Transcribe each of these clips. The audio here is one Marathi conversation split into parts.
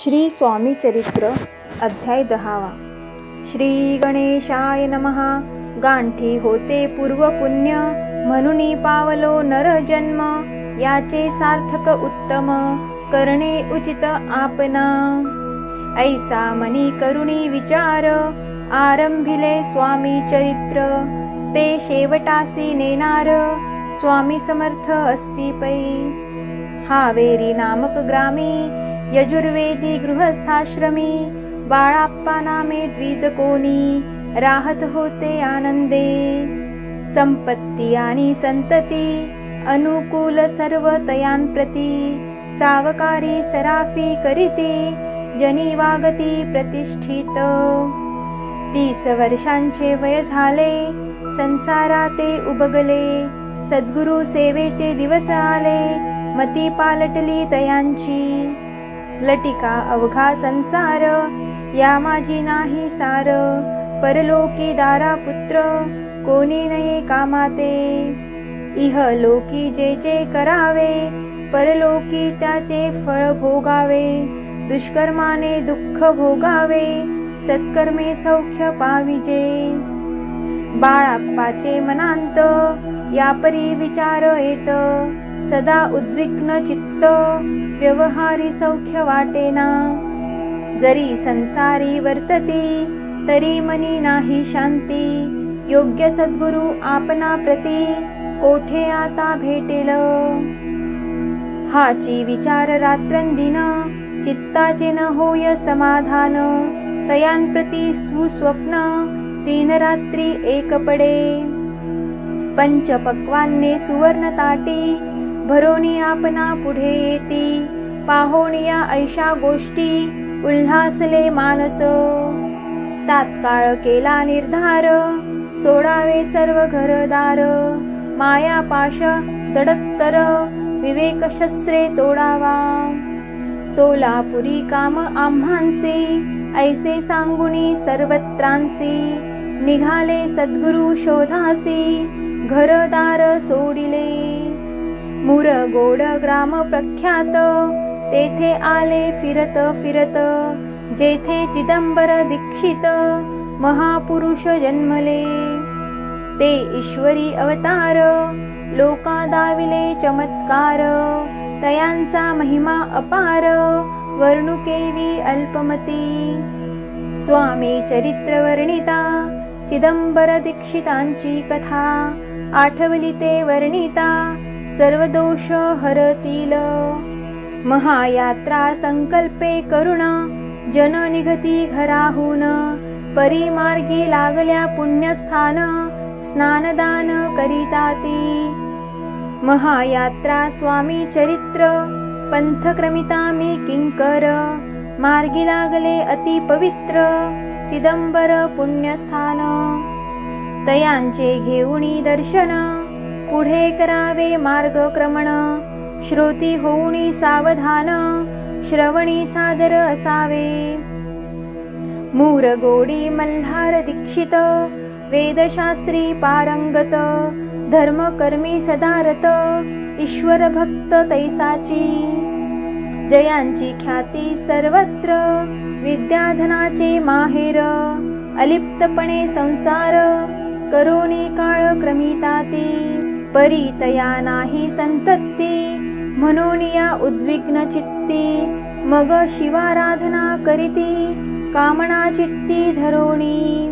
श्री स्वामी चरित्र अध्याय 10. श्री गणेशाय नमः. गांठी होते पूर्व पुण्य, म्हणून पावलो नर जन्म. याचे सार्थक उत्तम, करणे उचित आपणा. ऐसा मनी करुणी विचार, आरंभिले स्वामी चरित्र. ते शेवटासी नेणार, स्वामी समर्थ असती पै. हावेरी नामक ग्रामी, यजुर्वेदी गृहस्थाश्रमी. बाळाप्पा नामे द्विज कोणी, राहत होते आनंदे. संपत्ती आणि संतती, अनुकूल सर्व तयांप्रती. सावकारी सराफी करीती, जनी वागती प्रतिष्ठित. 30 वर्षांचे वय झाले, संसाराते उबगले. सद्गुरु सेवेचे दिवस आले, मती पालटली तयांची. लटिका अवघा संसार, या माझी नाही सार. परलोकी दारा पुत्र, कोणी नये कामाते. इहलोकी जे जे करावे, परलोकी त्याचे फळ भोगावे. दुष्कर्माने दुःख भोगावे, सत्कर्मे सौख्य पाविजे. बाळाप्पाचे मनांत, यापरी विचार येत. सदा उद्विग्न चित्त, व्यवहारी सौख्य वाटेना. जरी संसारी वर्तती, तरी मनी नाही शांती. योग्य सद्गुरु आपणा प्रती, कोठे आता भेटेल. हाची विचार रात्रंदिन, चित्ताचे न होय समाधान. तयांप्रती सुस्वप्न, 3 रात्री एक पडे. पंचपक्वान्ने सुवर्ण ताटी, भरोनी आपणा पुढे येती. पाहोनिया ऐशा गोष्टी, उल्हासले मानस. तात्काळ केला निर्धार, सोडावे सर्व घरदार. माया पाश दडत्तर, विवेक शस्त्रे तोडावा. सोलापुरी काम आम्हांसी, ऐसे सांगुनी सर्वत्रांसी. निघाले सद्गुरु शोधासी, घरदार सोडिले. मुरगोड ग्राम प्रख्यात, तेथे आले फिरत फिरत. जेथे चिदंबर दीक्षित, महापुरुष जन्मले. ते ईश्वरी अवतार, लोका दाविले चमत्कार. तयांचा महिमा अपार, वर्णुकेवी अल्पमती. स्वामी चरित्र वर्णिता, चिदंबर दीक्षितांची कथा. आठवली ते वर्णिता, सर्व दोष हरतील. महायात्रा संकल्पे करुण, जन निघती घराहून. परिमार्गी लागल्या पुण्यस्थान, स्नानदान करिताती. महायात्रा स्वामी चरित्र, पंथक्रमिता मी किंकर. मार्गी लागले अति पवित्र, चिदंबर पुण्यस्थान. तयांचे घेऊनी दर्शन, पुढे करावे मार्गक्रमण. श्रोती होऊनी सावधान, श्रवणी सादर असावे. मूरगोडी मल्हार दीक्षित, वेदशास्त्री पारंगत. धर्मकर्मी सदारत, ईश्वर भक्त तैसाची. जयांची ख्याती सर्वत्र, विद्याधनाचे माहेर. अलिप्तपणे संसार, करोनी काळ क्रमिताती. परितया नाही संतती, म्हणून या उद्विग्न चित्ती. मग शिवाराधना करीती, कामना चित्ती धरोणी.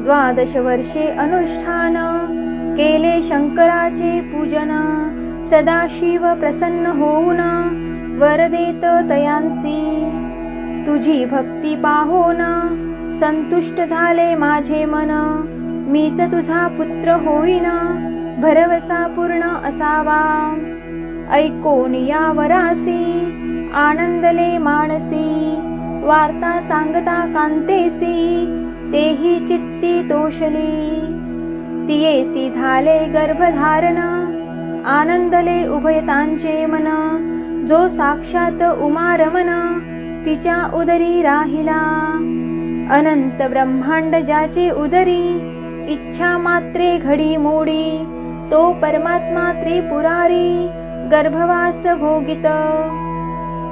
12 वर्षे अनुष्ठान, केले शंकराचे पूजन. सदाशिव प्रसन्न होऊन, वर देत तयांसी. तुझी भक्ती पाहोन, संतुष्ट झाले माझे मन. मीच तुझा पुत्र होईन, भरवसा पूर्ण असावा. ऐकोन या वरासी, आनंदले मानसी. वार्ता सांगता कांतेसी, तेही चित्ती तोषली. तियेसी झाले गर्भधारण, आनंदले उभयतांचे मन. जो साक्षात उमा रमण, तिच्या उदरी राहिला. अनंत ब्रह्मांड ज्याचे उदरी, इच्छा मात्रे घडी मोडी. तो परमात्मा त्रिपुरारी, गर्भवास भोगित.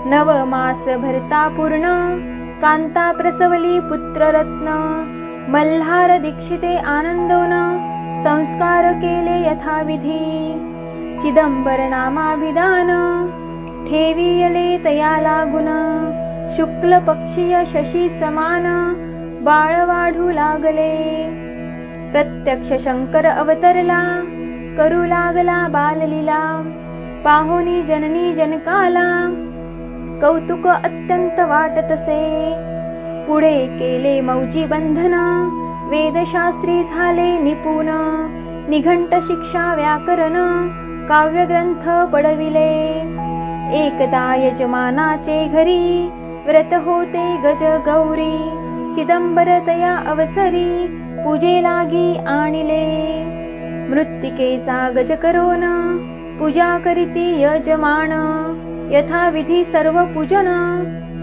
नवमास भरता पूर्ण कांता प्रसवली पुत्ररत्न मल्हार दीक्षिते आनंदोन संस्कार केले यथाविधी चिदंबर नामाभिधान ठेवियले तया लागून शुक्ल पक्षीय शशी समान बाळ वाढू लागले प्रत्यक्ष शंकर अवतरला करू लागला बाललीला पाहुनी जननी जनकाला कौतुक अत्यंत वाटतसे पुढे केले मौजी बंधन वेदशास्त्री झाले निपुण निघंट शिक्षा व्याकरण काव्यग्रंथ पडविले एकदा यजमानाचे घरी व्रत होते गज गौरी चिदंबर तया अवसरी पूजे लागी आणिले मृत्तिकेचा गज करोन पूजा करीती यजमान यथाविधी सर्व पूजन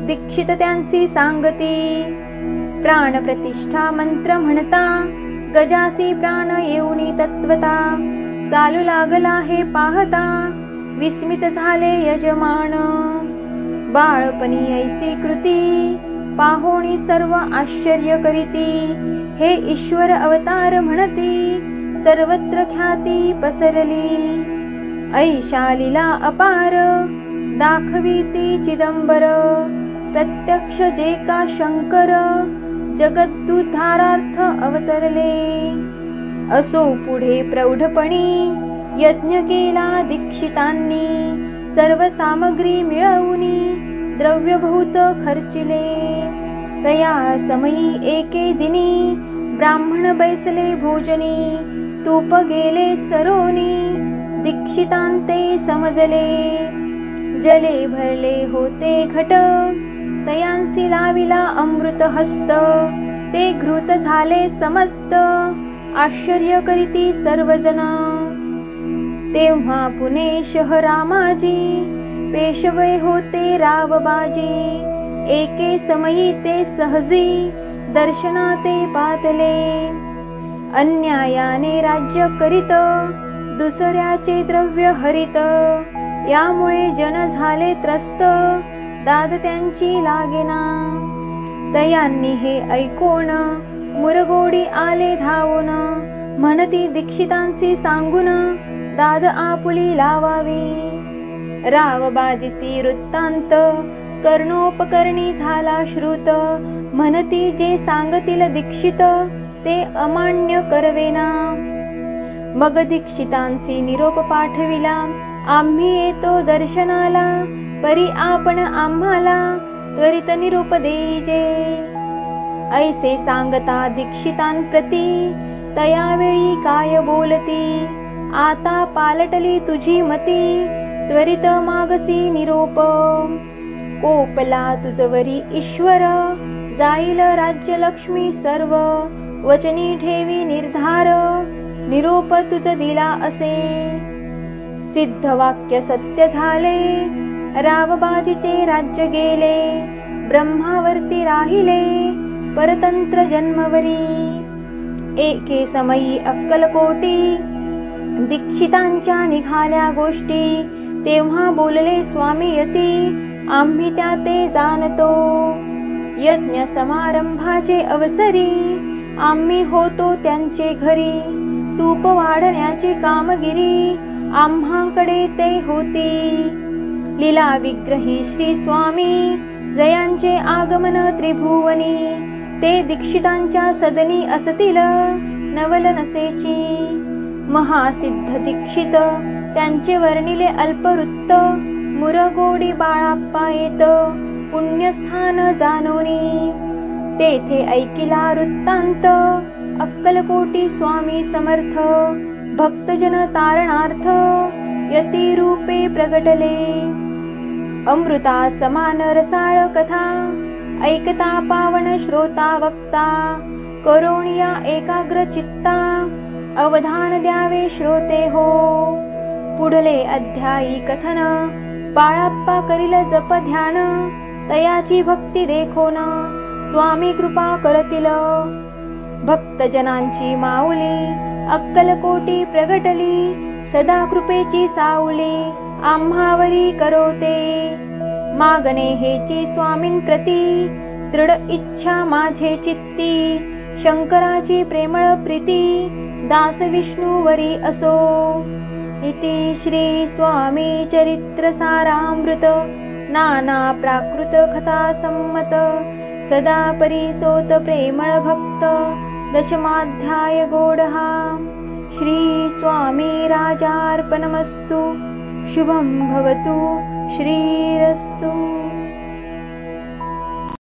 दीक्षित त्यांची सांगती प्राण प्रतिष्ठा मंत्र म्हणता गजासी प्राण येऊनी तत्वता चालू लागला हे पाहता विस्मित झाले यजमान बाळपणी ऐसी कृती पाहोणी सर्व आश्चर्य करीती हे ईश्वर अवतार म्हणती सर्वत्र ख्याती पसरली ऐशा लीला अपार दाखविती चिदंबर प्रत्यक्ष जे का शंकर जगदुद्धारार्थ अवतरले असो पुढे प्रौढपणी यज्ञ केला दीक्षितांनी सर्व सामग्री मिळवूनी द्रव्यभूत खर्चिले तया समयी एके दिनी ब्राह्मण बैसले भोजनी तूप गेले सरोनी दीक्षितांते समजले जले भरले होते घट तयांसी लाविला अमृत हस्त ते घृत झाले समस्त आश्चर्य करीती सर्वजन तेव्हा पुणे शहरामाजी पेशवे होते रावबाजी एके समयी ते सहजी दर्शनाते पातले अन्यायाने राज्य करीत दुसऱ्याचे द्रव्य हरित यामुळे जन झाले त्रस्त दाद त्यांची लागेना तयांनी हे ऐकोन मुरगोडी आले धावून म्हणती दीक्षितांची सांगून दाद आपुली लावावी रावबाजीसी वृत्तांत कर्णोपकरणी झाला श्रुत म्हणती जे सांगतील दीक्षित ते अमान्य करवेना मग दीक्षितांसी निरोप पाठविला आम्ही येतो दर्शनाला परी आपण आम्हाला त्वरित निरोप देईजे ऐसे सांगता दीक्षितांप्रती तयावेळी काय बोलती आता पालटली तुझी मती त्वरित मागसी निरोप कोपला तुझवरी ईश्वर जाईल राज्य लक्ष्मी सर्व वचनी ठेवी निर्धार निरोप तुझ दिला असे सिद्ध वाक्य सत्य झाले रावबाजीचे राज्य गेले ब्रह्मावरती राहिले परतंत्र जन्मवरी एके समयी अक्कलकोटी दीक्षितांच्या निघाल्या गोष्टी तेव्हा बोलले स्वामी यती आम्ही त्या ते जाणतो यज्ञ समारंभाचे अवसरी आम्ही होतो त्यांचे घरी तूप वाढण्याची कामगिरी आम्हाकडे ते होती लीला विग्रही श्री स्वामी जयांचे आगमन त्रिभुवनी ते दीक्षितांच्या सदनी असतील नवल नसेची महासिद्ध दीक्षित त्यांचे वर्णिले अल्पवृत्त मुरगोडी बाळाप्पा येत पुण्यस्थान जानोनी तेथे ऐकिला वृत्तांत अक्कलकोटी स्वामी समर्थ भक्तजन तारणार्थ यती रूपे प्रगटले अमृता समान रसाळ कथा ऐकता पावन श्रोता वक्ता करोणिया एकाग्र चित्ता अवधान द्यावे श्रोते हो पुढले अध्यायी कथन बाळाप्पा करील जप ध्यान तयाची भक्ती देखोन स्वामी कृपा करतील भक्तजनांची माऊली अक्कलकोटी प्रगटली सदा कृपेची सावली आम्हावरी करोते मागणे हेची स्वामीं प्रती दृढ इच्छा माझे चित्ती शंकराची प्रेमळ प्रीती दास विष्णुवरी असो इति श्री स्वामी चरित्र सारामृत नाना प्राकृत कथा सम्मत सदा परिसोत प्रेमळ भक्त दशमाध्याय गोडहा श्री स्वामी राजार्पणमस्तु शुभं भवतु श्रीरस्तु।